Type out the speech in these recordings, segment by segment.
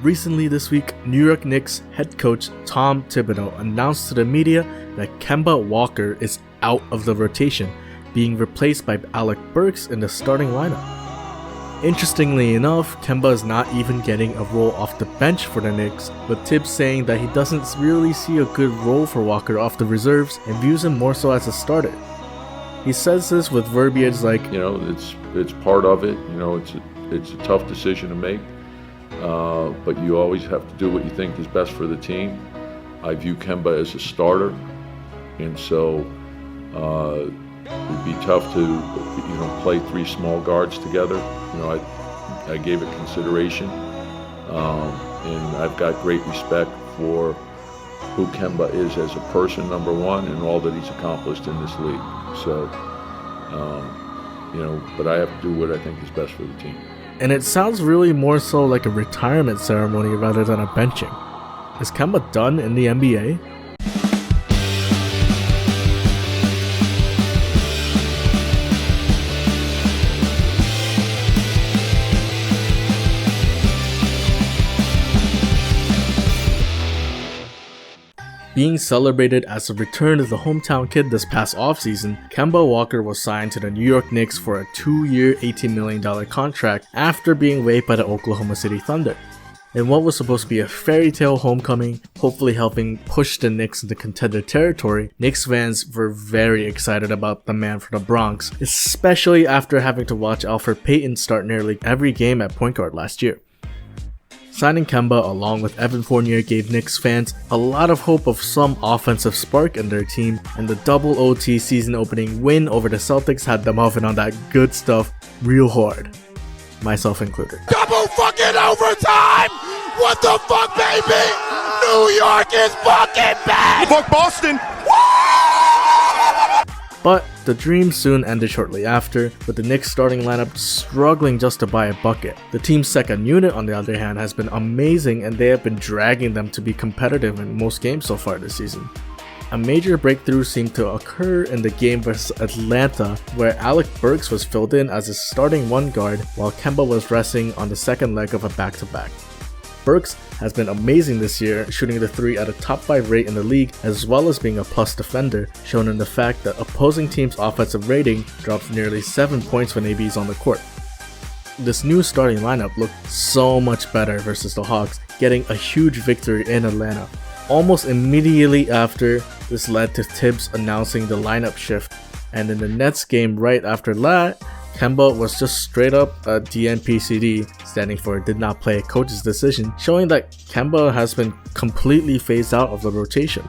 Recently this week, New York Knicks head coach Tom Thibeadeau announced to the media that Kemba Walker is out of the rotation, being replaced by Alec Burks in the starting lineup. Interestingly enough, Kemba is not even getting a role off the bench for the Knicks, with Thibs saying that he doesn't really see a good role for Walker off the reserves and views him more so as a starter. He says this with verbiage like, it's part of it, it's a tough decision to make, but you always have to do what you think is best for the team. I view Kemba as a starter, and so it'd be tough to play three small guards together. I gave it consideration, and I've got great respect for who Kemba is as a person, number one, and all that he's accomplished in this league. So, but I have to do what I think is best for the team. And it sounds really more so like a retirement ceremony rather than a benching. Is Kemba done in the NBA? Being celebrated as a return of the hometown kid this past offseason, Kemba Walker was signed to the New York Knicks for a 2-year, $18 million contract after being waived by the Oklahoma City Thunder. In what was supposed to be a fairy tale homecoming, hopefully helping push the Knicks into contender territory, Knicks fans were very excited about the man from the Bronx, especially after having to watch Elfrid Payton start nearly every game at point guard last year. Signing Kemba along with Evan Fournier gave Knicks fans a lot of hope of some offensive spark in their team, and the double OT season opening win over the Celtics had them huffing on that good stuff real hard, myself included. Double fucking overtime! What the fuck, baby? New York is fucking back! Fuck Boston! But the dream soon ended shortly after, with the Knicks starting lineup struggling just to buy a bucket. The team's second unit, on the other hand, has been amazing, and they have been dragging them to be competitive in most games so far this season. A major breakthrough seemed to occur in the game versus Atlanta, where Alec Burks was filled in as a starting one guard while Kemba was resting on the second leg of a back-to-back. Burks has been amazing this year, shooting the three at a top 5 rate in the league, as well as being a plus defender, shown in the fact that opposing teams' offensive rating drops nearly 7 points when AB is on the court. This new starting lineup looked so much better versus the Hawks, getting a huge victory in Atlanta. Almost immediately after, this led to Thibs announcing the lineup shift, and in the Nets game right after that, Kemba was just straight up a DNPCD, standing for did not play a coach's decision, showing that Kemba has been completely phased out of the rotation.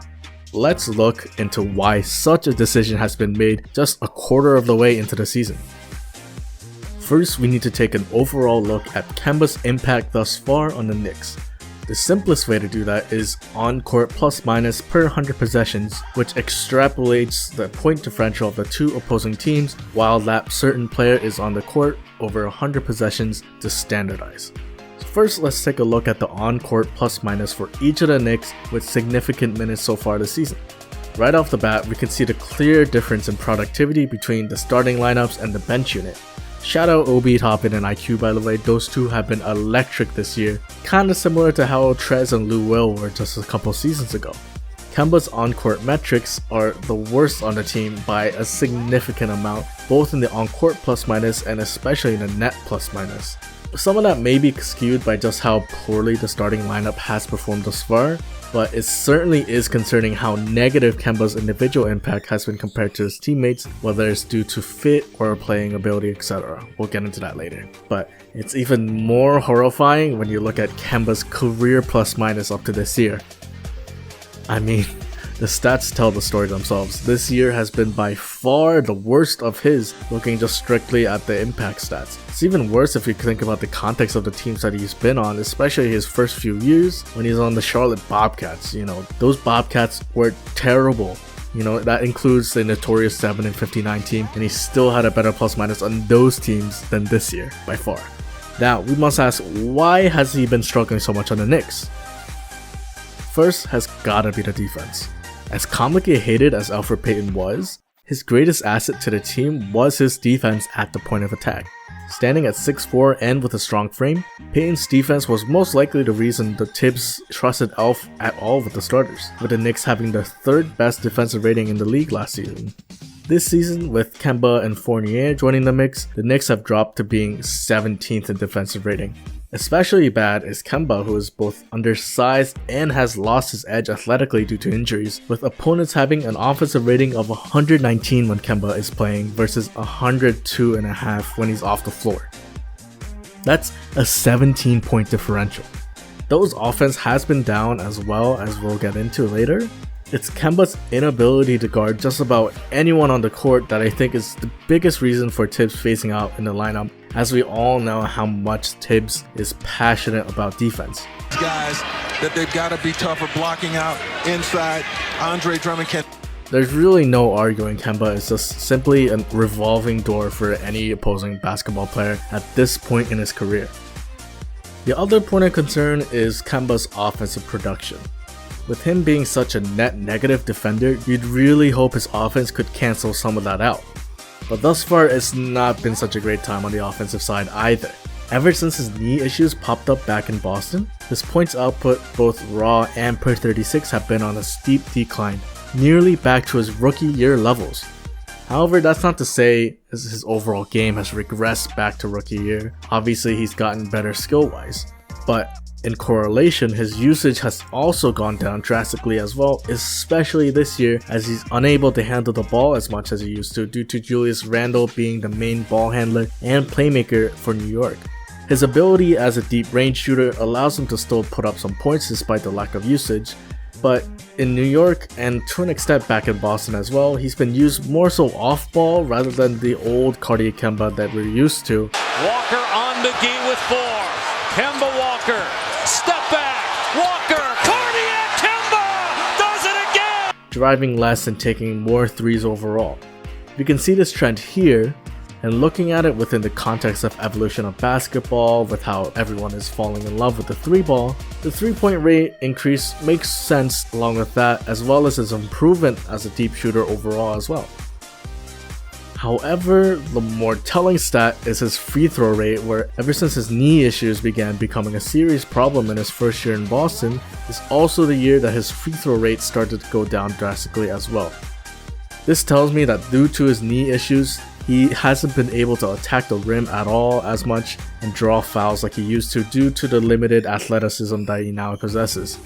Let's look into why such a decision has been made just a quarter of the way into the season. First, we need to take an overall look at Kemba's impact thus far on the Knicks. The simplest way to do that is on-court plus-minus per 100 possessions, which extrapolates the point differential of the two opposing teams while that certain player is on the court over 100 possessions to standardize. First, let's take a look at the on-court plus-minus for each of the Knicks with significant minutes so far this season. Right off the bat, we can see the clear difference in productivity between the starting lineups and the bench unit. Shoutout Obi and IQ, by the way, those two have been electric this year, kinda similar to how Trez and Lou Will were just a couple seasons ago. Kemba's on-court metrics are the worst on the team by a significant amount, both in the on-court plus-minus and especially in the net plus-minus. Some of that may be skewed by just how poorly the starting lineup has performed thus far, but it certainly is concerning how negative Kemba's individual impact has been compared to his teammates, whether it's due to fit or playing ability, etc. We'll get into that later. But it's even more horrifying when you look at Kemba's career plus-minus up to this year. I mean, the stats tell the story themselves. This year has been by far the worst of his, looking just strictly at the impact stats. It's even worse if you think about the context of the teams that he's been on, especially his first few years when he's on the Charlotte Bobcats. Those Bobcats were terrible. That includes the notorious 7-59 team, and he still had a better plus-minus on those teams than this year, by far. Now, we must ask, why has he been struggling so much on the Knicks? First has gotta be the defense. As comically hated as Elfrid Payton was, his greatest asset to the team was his defense at the point of attack. Standing at 6'4" and with a strong frame, Payton's defense was most likely the reason the Thibs trusted Elf at all with the starters, with the Knicks having the 3rd best defensive rating in the league last season. This season, with Kemba and Fournier joining the mix, the Knicks have dropped to being 17th in defensive rating. Especially bad is Kemba, who is both undersized and has lost his edge athletically due to injuries, with opponents having an offensive rating of 119 when Kemba is playing versus 102.5 when he's off the floor. That's a 17-point differential. Though his offense has been down as well, as we'll get into later, it's Kemba's inability to guard just about anyone on the court that I think is the biggest reason for Thibs phasing out in the lineup, as we all know how much Thibs is passionate about defense. Guys, that they've got to be tougher blocking out inside. Andre Drummond can. There's really no arguing Kemba is just simply a revolving door for any opposing basketball player at this point in his career. The other point of concern is Kemba's offensive production. With him being such a net negative defender, you'd really hope his offense could cancel some of that out. But thus far, it's not been such a great time on the offensive side either. Ever since his knee issues popped up back in Boston, his points output, both raw and per 36, have been on a steep decline, nearly back to his rookie year levels. However, that's not to say his overall game has regressed back to rookie year. Obviously, he's gotten better skill-wise, but in correlation, his usage has also gone down drastically as well, especially this year, as he's unable to handle the ball as much as he used to due to Julius Randle being the main ball handler and playmaker for New York. His ability as a deep range shooter allows him to still put up some points despite the lack of usage, but in New York, and to an extent back in Boston as well, he's been used more so off ball rather than the old cardiac Kemba that we're used to. Walker on McGee with 4. Kemba Walker, step back, Walker, cardiac Kemba does it again! Driving less and taking more threes overall. You can see this trend here, and looking at it within the context of evolution of basketball, with how everyone is falling in love with the 3-ball, the 3-point rate increase makes sense along with that, as well as his improvement as a deep shooter overall as well. However, the more telling stat is his free throw rate, where ever since his knee issues began becoming a serious problem in his first year in Boston, is also the year that his free throw rate started to go down drastically as well. This tells me that due to his knee issues, he hasn't been able to attack the rim at all as much and draw fouls like he used to due to the limited athleticism that he now possesses.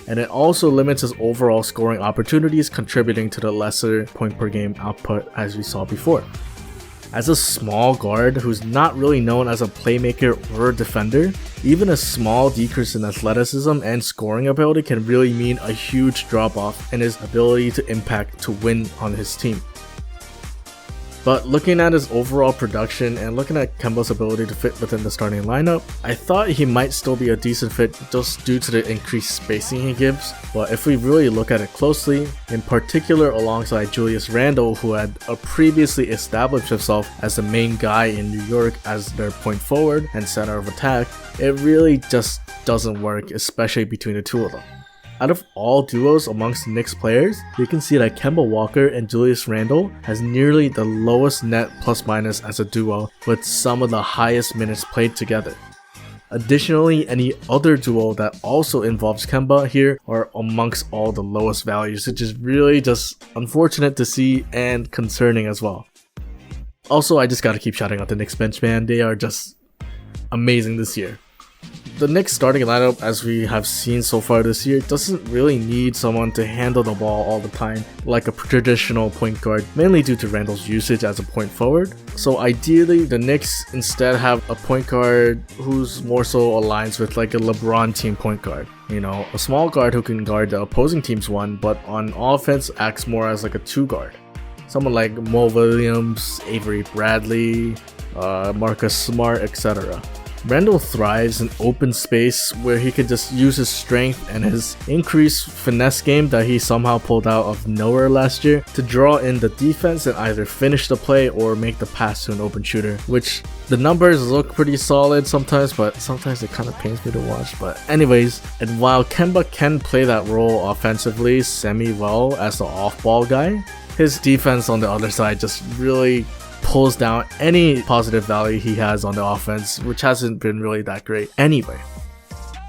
And it also limits his overall scoring opportunities, contributing to the lesser point per game output as we saw before. As a small guard who's not really known as a playmaker or defender, even a small decrease in athleticism and scoring ability can really mean a huge drop off in his ability to impact to win on his team. But looking at his overall production and looking at Kemba's ability to fit within the starting lineup, I thought he might still be a decent fit just due to the increased spacing he gives. But if we really look at it closely, in particular alongside Julius Randle, who had previously established himself as the main guy in New York as their point forward and center of attack, it really just doesn't work, especially between the two of them. Out of all duos amongst the Knicks players, you can see that Kemba Walker and Julius Randle has nearly the lowest net plus minus as a duo, with some of the highest minutes played together. Additionally, any other duo that also involves Kemba here are amongst all the lowest values, which is really just unfortunate to see and concerning as well. Also, I just gotta keep shouting out the Knicks bench, man. They are just amazing this year. The Knicks starting lineup, as we have seen so far this year, doesn't really need someone to handle the ball all the time like a traditional point guard, mainly due to Randle's usage as a point forward. So ideally, the Knicks instead have a point guard who's more so aligns with like a LeBron team point guard. You know, a small guard who can guard the opposing team's one, but on offense acts more as like a 2 guard. Someone like Mo Williams, Avery Bradley, Marcus Smart, etc. Randle thrives in open space where he can just use his strength and his increased finesse game that he somehow pulled out of nowhere last year to draw in the defense and either finish the play or make the pass to an open shooter, which the numbers look pretty solid sometimes, but sometimes it kind of pains me to watch. But anyways, and while Kemba can play that role offensively semi-well as the off-ball guy, his defense on the other side just really pulls down any positive value he has on the offense, which hasn't been really that great anyway.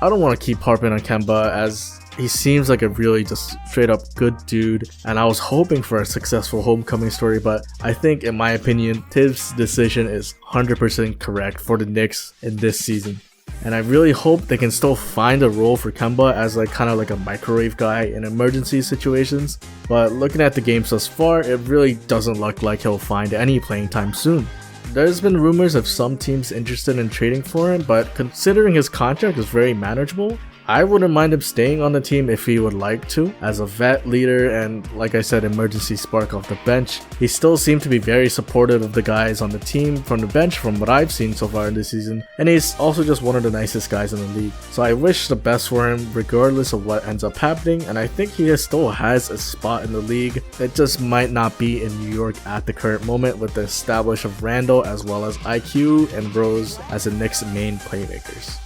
I don't want to keep harping on Kemba as he seems like a really just straight up good dude, and I was hoping for a successful homecoming story, but I think, in my opinion, Thibs' decision is 100% correct for the Knicks in this season. And I really hope they can still find a role for Kemba as like kind of like a microwave guy in emergency situations, but looking at the games thus far, it really doesn't look like he'll find any playing time soon. There's been rumors of some teams interested in trading for him, but considering his contract is very manageable, I wouldn't mind him staying on the team if he would like to. As a vet leader and, like I said, emergency spark off the bench, he still seemed to be very supportive of the guys on the team from the bench from what I've seen so far in this season, and he's also just one of the nicest guys in the league. So I wish the best for him regardless of what ends up happening, and I think he still has a spot in the league. It just might not be in New York at the current moment with the establish of Randall as well as IQ and Rose as the Knicks' main playmakers.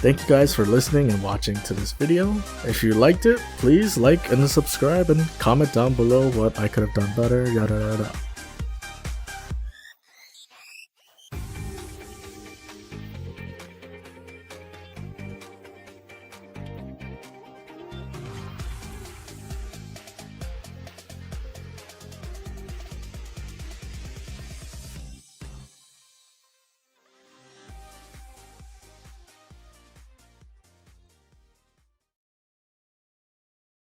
Thank you guys for listening and watching to this video. If you liked it, please like and subscribe and comment down below what I could have done better, yada yada.